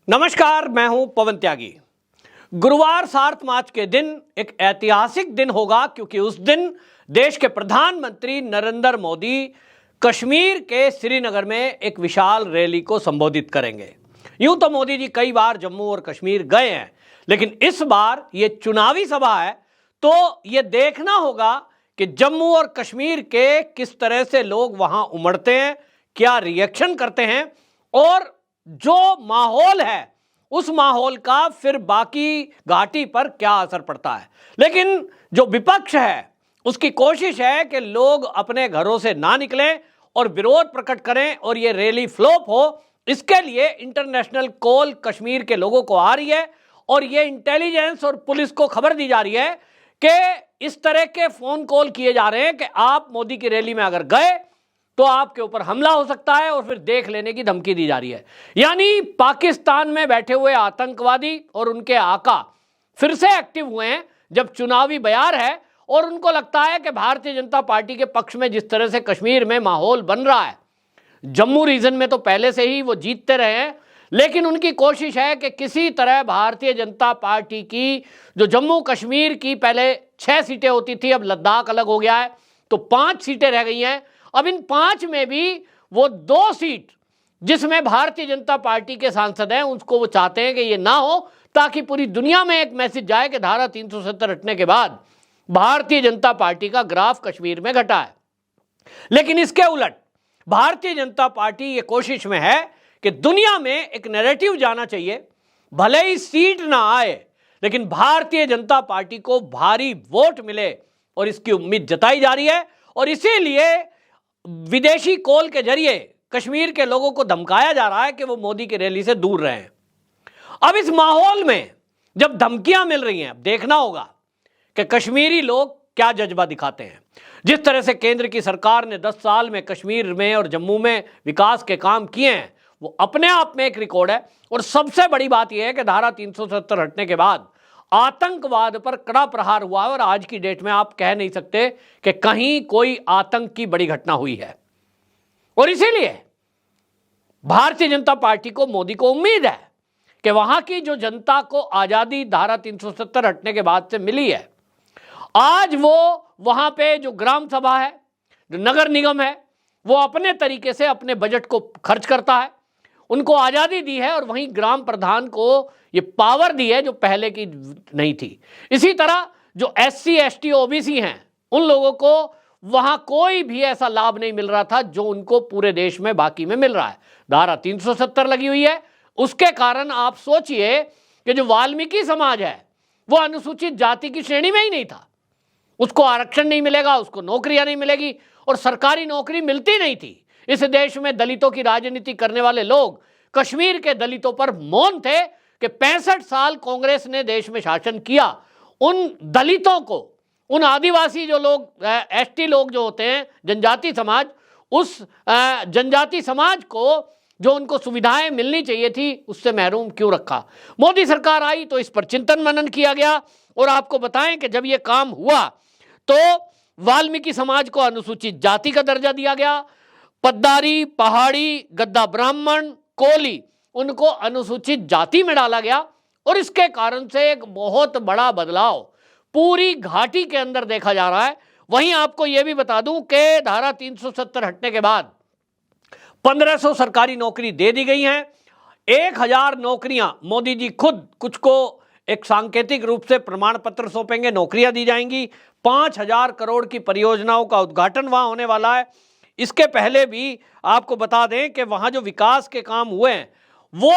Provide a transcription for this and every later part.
नमस्कार, मैं हूं पवन त्यागी। गुरुवार सार्थ मार्च के दिन एक ऐतिहासिक दिन होगा, क्योंकि उस दिन देश के प्रधानमंत्री नरेंद्र मोदी कश्मीर के श्रीनगर में एक विशाल रैली को संबोधित करेंगे। यूं तो मोदी जी कई बार जम्मू और कश्मीर गए हैं, लेकिन इस बार ये चुनावी सभा है, तो ये देखना होगा कि जम्मू और कश्मीर के किस तरह से लोग वहां उमड़ते हैं, क्या रिएक्शन करते हैं, और जो माहौल है उस माहौल का फिर बाकी घाटी पर क्या असर पड़ता है। लेकिन जो विपक्ष है उसकी कोशिश है कि लोग अपने घरों से ना निकलें और विरोध प्रकट करें और ये रैली फ्लॉप हो। इसके लिए इंटरनेशनल कॉल कश्मीर के लोगों को आ रही है और ये इंटेलिजेंस और पुलिस को खबर दी जा रही है कि इस तरह के फोन कॉल किए जा रहे हैं कि आप मोदी की रैली में अगर गए तो आपके ऊपर हमला हो सकता है और फिर देख लेने की धमकी दी जा रही है। यानी पाकिस्तान में बैठे हुए आतंकवादी और उनके आका फिर से एक्टिव हुए हैं जब चुनावी बयार है और उनको लगता है कि भारतीय जनता पार्टी के पक्ष में जिस तरह से कश्मीर में माहौल बन रहा है, जम्मू रीजन में तो पहले से ही वो जीतते रहे हैं, लेकिन उनकी कोशिश है कि किसी तरह भारतीय जनता पार्टी की जो जम्मू कश्मीर की पहले 6 सीटें होती थी, अब लद्दाख अलग हो गया है तो 5 सीटें रह गई हैं। अब इन 5 में भी वो 2 सीट जिसमें भारतीय जनता पार्टी के सांसद हैं उसको वो चाहते हैं कि ये ना हो, ताकि पूरी दुनिया में एक मैसेज जाए कि धारा 370 हटने के बाद भारतीय जनता पार्टी का ग्राफ कश्मीर में घटा है। लेकिन इसके उलट भारतीय जनता पार्टी ये कोशिश में है कि दुनिया में एक नैरेटिव जाना चाहिए, भले ही सीट ना आए लेकिन भारतीय जनता पार्टी को भारी वोट मिले, और इसकी उम्मीद जताई जा रही है। और इसीलिए विदेशी कॉल के जरिए कश्मीर के लोगों को धमकाया जा रहा है कि वो मोदी की रैली से दूर रहें। अब इस माहौल में जब धमकियां मिल रही हैं, अब देखना होगा कि कश्मीरी लोग क्या जज्बा दिखाते हैं। जिस तरह से केंद्र की सरकार ने 10 साल में कश्मीर में और जम्मू में विकास के काम किए हैं, वो अपने आप में एक रिकॉर्ड है। और सबसे बड़ी बात यह है कि धारा 370 हटने के बाद आतंकवाद पर कड़ा प्रहार हुआ है और आज की डेट में आप कह नहीं सकते कि कहीं कोई आतंक की बड़ी घटना हुई है। और इसीलिए भारतीय जनता पार्टी को, मोदी को उम्मीद है कि वहां की जो जनता को आजादी धारा 370 हटने के बाद से मिली है, आज वो वहां पे जो ग्राम सभा है, जो नगर निगम है, वो अपने तरीके से अपने बजट को खर्च करता है, उनको आजादी दी है और वहीं ग्राम प्रधान को ये पावर दी है जो पहले की नहीं थी। इसी तरह जो SC ST OBC हैं, उन लोगों को वहां कोई भी ऐसा लाभ नहीं मिल रहा था जो उनको पूरे देश में बाकी में मिल रहा है। धारा 370 लगी हुई है, उसके कारण आप सोचिए कि जो वाल्मीकि समाज है वो अनुसूचित जाति की श्रेणी में ही नहीं था, उसको आरक्षण नहीं मिलेगा, उसको नौकरियां नहीं मिलेगी और सरकारी नौकरी मिलती नहीं थी। इस देश में दलितों की राजनीति करने वाले लोग कश्मीर के दलितों पर मौन थे कि 65 साल कांग्रेस ने देश में शासन किया। उन दलितों को, उन आदिवासी जो लोग, ST लोग जो होते हैं, जनजाति समाज, उस जनजाति समाज को जो उनको सुविधाएं मिलनी चाहिए थी उससे महरूम क्यों रखा। मोदी सरकार आई तो इस पर चिंतन मनन किया गया और आपको बताएं कि जब ये काम हुआ तो वाल्मीकि समाज को अनुसूचित जाति का दर्जा दिया गया, पद्दारी, पहाड़ी, गद्दा ब्राह्मण, कोली, उनको अनुसूचित जाति में डाला गया और इसके कारण से एक बहुत बड़ा बदलाव पूरी घाटी के अंदर देखा जा रहा है। वहीं आपको यह भी बता दूं कि धारा 370 हटने के बाद 1500 सरकारी नौकरी दे दी गई हैं। 1000 नौकरियां मोदी जी खुद कुछ को एक सांकेतिक रूप से प्रमाण पत्र सौंपेंगे, नौकरियां दी जाएंगी। 5000 करोड़ की परियोजनाओं का उद्घाटन वहां होने वाला है। इसके पहले भी आपको बता दें कि वहां जो विकास के काम हुए हैं वो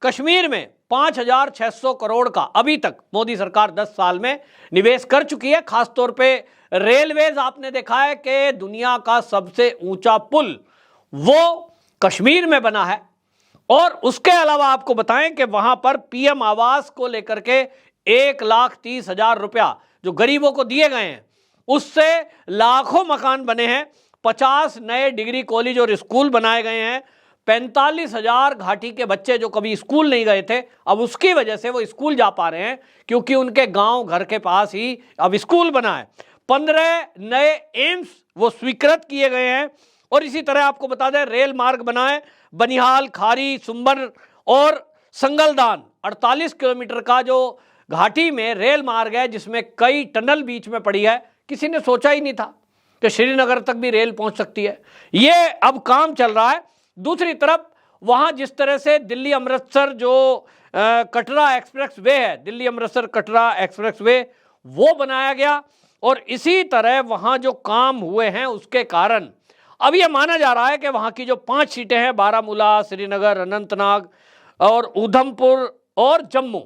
कश्मीर में 5600 करोड़ का अभी तक मोदी सरकार 10 साल में निवेश कर चुकी है। खासतौर पे रेलवेज आपने देखा है कि दुनिया का सबसे ऊंचा पुल वो कश्मीर में बना है। और उसके अलावा आपको बताएं कि वहां पर PM आवास को लेकर के 1,30,000 रुपया जो गरीबों को दिए गए हैं, उससे लाखों मकान बने हैं। 50 नए डिग्री कॉलेज और स्कूल बनाए गए हैं। 45,000 घाटी के बच्चे जो कभी स्कूल नहीं गए थे, अब उसकी वजह से वो स्कूल जा पा रहे हैं क्योंकि उनके गांव घर के पास ही अब स्कूल बना है। 15 नए एम्स वो स्वीकृत किए गए हैं। और इसी तरह आपको बता दें रेल मार्ग बना है, बनिहाल, खारी, सुंबर और संगलदान 48 किलोमीटर का जो घाटी में रेल मार्ग है, जिसमें कई टनल बीच में पड़ी है, किसी ने सोचा ही नहीं था कि श्रीनगर तक भी रेल पहुंच सकती है। ये अब काम चल रहा है। दूसरी तरफ वहां जिस तरह से दिल्ली अमृतसर जो कटरा एक्सप्रेस वे है, दिल्ली अमृतसर कटरा एक्सप्रेस वे, वो बनाया गया, और इसी तरह वहां जो काम हुए हैं उसके कारण अब यह माना जा रहा है कि वहां की जो 5 सीटें हैं, बारामूला, श्रीनगर, अनंतनाग और उधमपुर और जम्मू,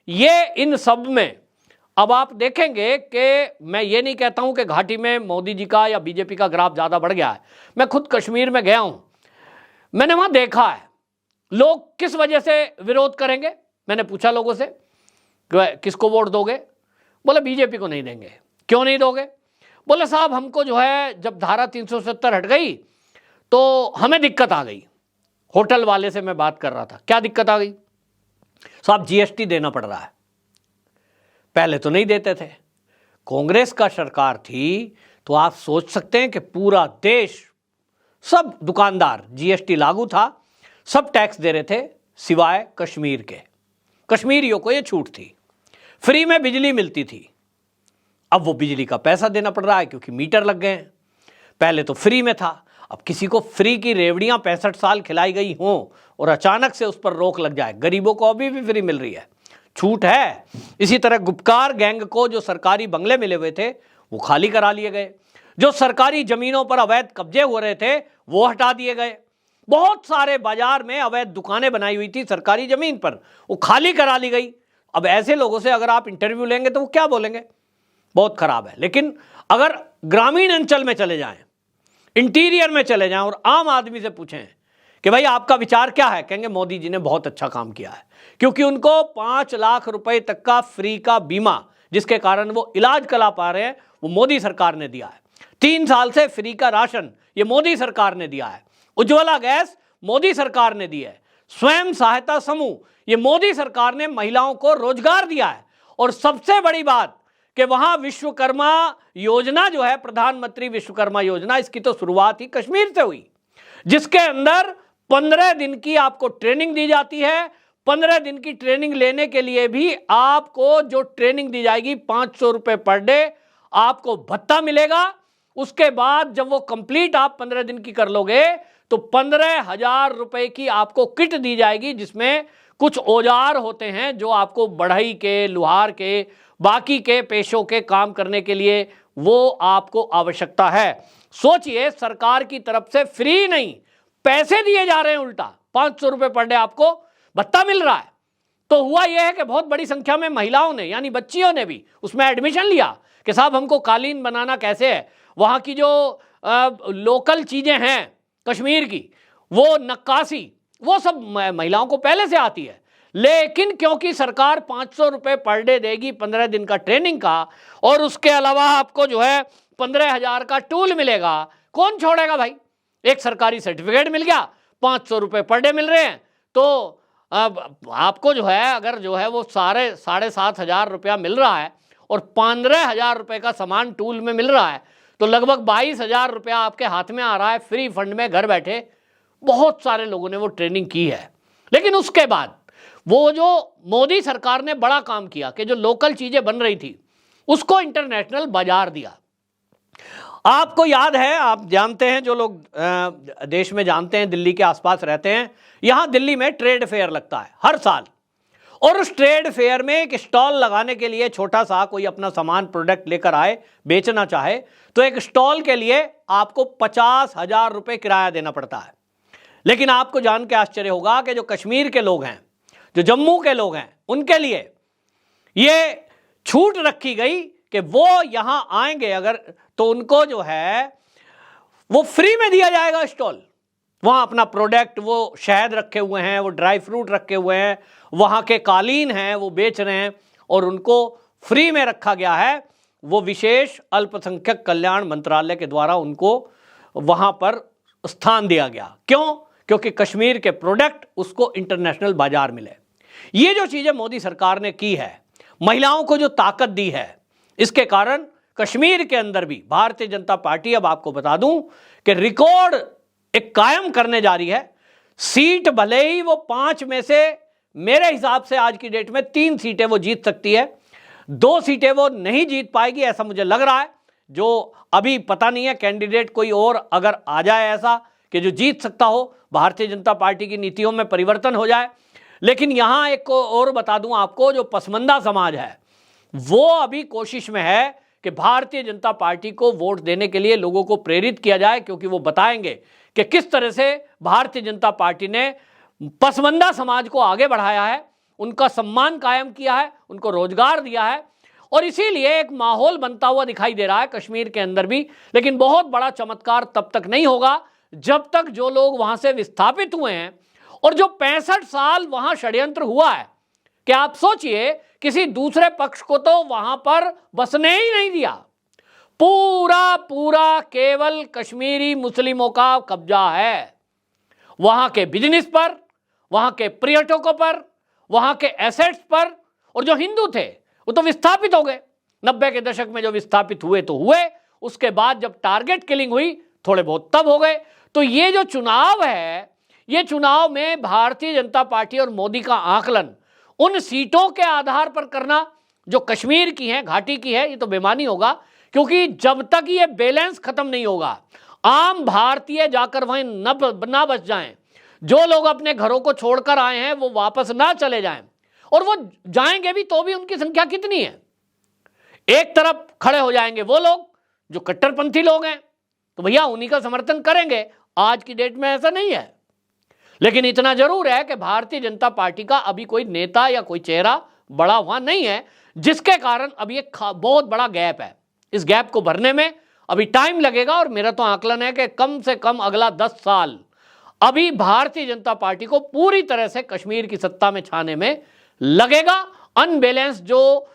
ये इन सब में अब आप देखेंगे कि मैं ये नहीं कहता हूं कि घाटी में मोदी जी का या बीजेपी का ग्राफ ज़्यादा बढ़ गया है। मैं खुद कश्मीर में गया हूं, मैंने वहां देखा है लोग किस वजह से विरोध करेंगे। मैंने पूछा लोगों से किसको वोट दोगे, बोले बीजेपी को नहीं देंगे। क्यों नहीं दोगे? बोले साहब हमको जो है जब धारा 370 हट गई तो हमें दिक्कत आ गई। होटल वाले से मैं बात कर रहा था, क्या दिक्कत आ गई? साहब जीएसटी देना पड़ रहा है, पहले तो नहीं देते थे। कांग्रेस का सरकार थी तो आप सोच सकते हैं कि पूरा देश, सब दुकानदार, जीएसटी लागू था, सब टैक्स दे रहे थे सिवाय कश्मीर के। कश्मीरियों को यह छूट थी, फ्री में बिजली मिलती थी। अब वो बिजली का पैसा देना पड़ रहा है क्योंकि मीटर लग गए हैं। पहले तो फ्री में था, अब किसी को फ्री की रेवड़ियां 65 साल खिलाई गई हों और अचानक से उस पर रोक लग जाए, गरीबों को अभी भी फ्री मिल रही है, छूट है। इसी तरह गुपकार गैंग को जो सरकारी बंगले मिले हुए थे वो खाली करा लिए गए, जो सरकारी जमीनों पर अवैध कब्जे हो रहे थे वो हटा दिए गए, बहुत सारे बाजार में अवैध दुकानें बनाई हुई थी सरकारी जमीन पर, वो खाली करा ली गई। अब ऐसे लोगों से अगर आप इंटरव्यू लेंगे तो वो क्या बोलेंगे? बहुत खराब है। लेकिन अगर ग्रामीण अंचल में चले जाएं, इंटीरियर में चले जाएं और आम आदमी से पूछें कि भाई आपका विचार क्या है, कहेंगे मोदी जी ने बहुत अच्छा काम किया है, क्योंकि उनको 5 लाख रुपए तक का फ्री का बीमा, जिसके कारण वो इलाज करा पा रहे हैं, वो मोदी सरकार ने दिया है। 3 साल से फ्री का राशन ये मोदी सरकार ने दिया है। उज्ज्वला गैस मोदी सरकार ने दी है। स्वयं सहायता समूह ये मोदी सरकार ने महिलाओं को रोजगार दिया है। और सबसे बड़ी बात कि वहां विश्वकर्मा योजना जो है, प्रधानमंत्री विश्वकर्मा योजना, इसकी तो शुरुआत ही कश्मीर से हुई, जिसके अंदर 15 दिन की आपको ट्रेनिंग दी जाती है। 15 दिन की ट्रेनिंग लेने के लिए भी आपको जो ट्रेनिंग दी जाएगी 500 रुपए पर डे आपको भत्ता मिलेगा। उसके बाद जब वो कंप्लीट आप 15 दिन की कर लोगे तो 15,000 रुपए की आपको किट दी जाएगी, जिसमें कुछ औजार होते हैं जो आपको बढ़ई के, लुहार के, बाकी के पेशों के काम करने के लिए वो आपको आवश्यकता है। सोचिए, सरकार की तरफ से फ्री नहीं, पैसे दिए जा रहे हैं, उल्टा 500 रुपए पर डे आपको भत्ता मिल रहा है। तो हुआ यह है कि बहुत बड़ी संख्या में महिलाओं ने, यानी बच्चियों ने भी उसमें एडमिशन लिया कि साहब हमको कालीन बनाना कैसे है, वहाँ की जो लोकल चीज़ें हैं कश्मीर की, वो नक्काशी, वो सब महिलाओं को पहले से आती है। लेकिन क्योंकि सरकार 500 रुपए पर डे देगी 15 दिन का ट्रेनिंग का, और उसके अलावा आपको जो है 15,000 का टूल मिलेगा, कौन छोड़ेगा भाई? एक सरकारी सर्टिफिकेट मिल गया, 500 रुपए पर डे मिल रहे हैं, तो आपको जो है अगर जो है वो 7,500 रुपया मिल रहा है और 15,000 रुपये का सामान टूल में मिल रहा है, तो लगभग 22,000 रुपया आपके हाथ में आ रहा है फ्री फंड में घर बैठे। बहुत सारे लोगों ने वो ट्रेनिंग की है। लेकिन उसके बाद वो जो मोदी सरकार ने बड़ा काम किया कि जो लोकल चीजें बन रही थी उसको इंटरनेशनल बाजार दिया। आपको याद है, आप जानते हैं, जो लोग देश में जानते हैं, दिल्ली के आसपास रहते हैं, यहां दिल्ली में ट्रेड फेयर लगता है हर साल, और उस ट्रेड फेयर में एक स्टॉल लगाने के लिए, छोटा सा कोई अपना सामान प्रोडक्ट लेकर आए बेचना चाहे, तो एक स्टॉल के लिए आपको 50,000 रुपये किराया देना पड़ता है। लेकिन आपको जान के आश्चर्य होगा कि जो कश्मीर के लोग हैं, जो जम्मू के लोग हैं, उनके लिए ये छूट रखी गई कि वो यहां आएंगे अगर, तो उनको जो है वो फ्री में दिया जाएगा स्टॉल। वहां अपना प्रोडक्ट, वो शहद रखे हुए हैं, वो ड्राई फ्रूट रखे हुए हैं, वहां के कालीन हैं वो बेच रहे हैं, और उनको फ्री में रखा गया है। वो विशेष अल्पसंख्यक कल्याण मंत्रालय के द्वारा उनको वहां पर स्थान दिया गया। क्यों? क्योंकि कश्मीर के प्रोडक्ट उसको इंटरनेशनल बाजार मिले। ये जो चीजें मोदी सरकार ने की है, महिलाओं को जो ताकत दी है, इसके कारण कश्मीर के अंदर भी भारतीय जनता पार्टी, अब आपको बता दूं कि रिकॉर्ड एक कायम करने जा रही है। सीट भले ही वो 5 में से मेरे हिसाब से आज की डेट में 3 सीटें वो जीत सकती है, 2 सीटें वो नहीं जीत पाएगी, ऐसा मुझे लग रहा है। जो अभी पता नहीं है, कैंडिडेट कोई और अगर आ जाए ऐसा कि जो जीत सकता हो, भारतीय जनता पार्टी की नीतियों में परिवर्तन हो जाए। लेकिन यहां एक को और बता दूं आपको, जो पसमंदा समाज है वो अभी कोशिश में है कि भारतीय जनता पार्टी को वोट देने के लिए लोगों को प्रेरित किया जाए, क्योंकि वो बताएंगे कि किस तरह से भारतीय जनता पार्टी ने पसमंदा समाज को आगे बढ़ाया है, उनका सम्मान कायम किया है, उनको रोजगार दिया है, और इसीलिए एक माहौल बनता हुआ दिखाई दे रहा है कश्मीर के अंदर भी। लेकिन बहुत बड़ा चमत्कार तब तक नहीं होगा जब तक जो लोग वहां से विस्थापित हुए हैं और जो 65 साल वहां षड्यंत्र हुआ है, कि आप सोचिए किसी दूसरे पक्ष को तो वहां पर बसने ही नहीं दिया, पूरा पूरा केवल कश्मीरी मुस्लिमों का कब्जा है, वहां के बिजनेस पर, वहां के पर्यटकों पर, वहां के एसेट्स पर। और जो हिंदू थे वो तो विस्थापित हो गए, 90 के दशक में जो विस्थापित हुए तो हुए, उसके बाद जब टारगेट किलिंग हुई थोड़े बहुत तब हो गए। तो ये जो चुनाव है, ये चुनाव में भारतीय जनता पार्टी और मोदी का आकलन उन सीटों के आधार पर करना जो कश्मीर की है, घाटी की है, ये तो बेमानी होगा, क्योंकि जब तक ये बैलेंस खत्म नहीं होगा, आम भारतीय जाकर वहीं ना बच जाएं, जो लोग अपने घरों को छोड़कर आए हैं वो वापस ना चले जाएं, और वो जाएंगे भी तो भी उनकी संख्या कितनी है। एक तरफ खड़े हो जाएंगे वो लोग जो कट्टरपंथी लोग हैं, तो भैया उन्हीं का समर्थन करेंगे। आज की डेट में ऐसा नहीं है। लेकिन इतना जरूर है कि भारतीय जनता पार्टी का अभी कोई नेता या कोई चेहरा बड़ा हुआ नहीं है, जिसके कारण अभी एक बहुत बड़ा गैप है। इस गैप को भरने में अभी टाइम लगेगा, और मेरा तो आकलन है कि कम से कम अगला 10 साल अभी भारतीय जनता पार्टी को पूरी तरह से कश्मीर की सत्ता में छाने में लगेगा। अनबैलेंस जो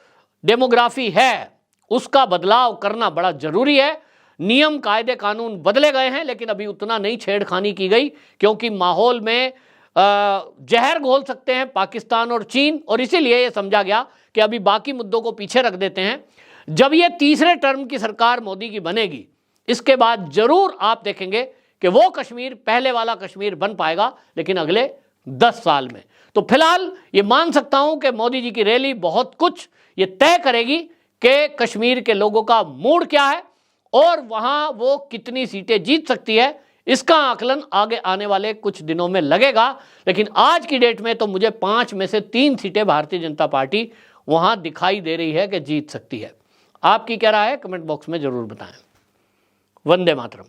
डेमोग्राफी है उसका बदलाव करना बड़ा जरूरी है। नियम कायदे कानून बदले गए हैं, लेकिन अभी उतना नहीं छेड़खानी की गई, क्योंकि माहौल में जहर घोल सकते हैं पाकिस्तान और चीन, और इसीलिए ये समझा गया कि अभी बाकी मुद्दों को पीछे रख देते हैं। जब ये तीसरे टर्म की सरकार मोदी की बनेगी, इसके बाद जरूर आप देखेंगे कि वो कश्मीर पहले वाला कश्मीर बन पाएगा, लेकिन अगले 10 साल में। तो फिलहाल ये मान सकता हूं कि मोदी जी की रैली बहुत कुछ ये तय करेगी कि कश्मीर के लोगों का मूड क्या है और वहां वो कितनी सीटें जीत सकती है। इसका आकलन आगे आने वाले कुछ दिनों में लगेगा, लेकिन आज की डेट में तो मुझे 5 में से 3 सीटें भारतीय जनता पार्टी वहां दिखाई दे रही है कि जीत सकती है। आपकी क्या राय है, कमेंट बॉक्स में जरूर बताएं। वंदे मातरम।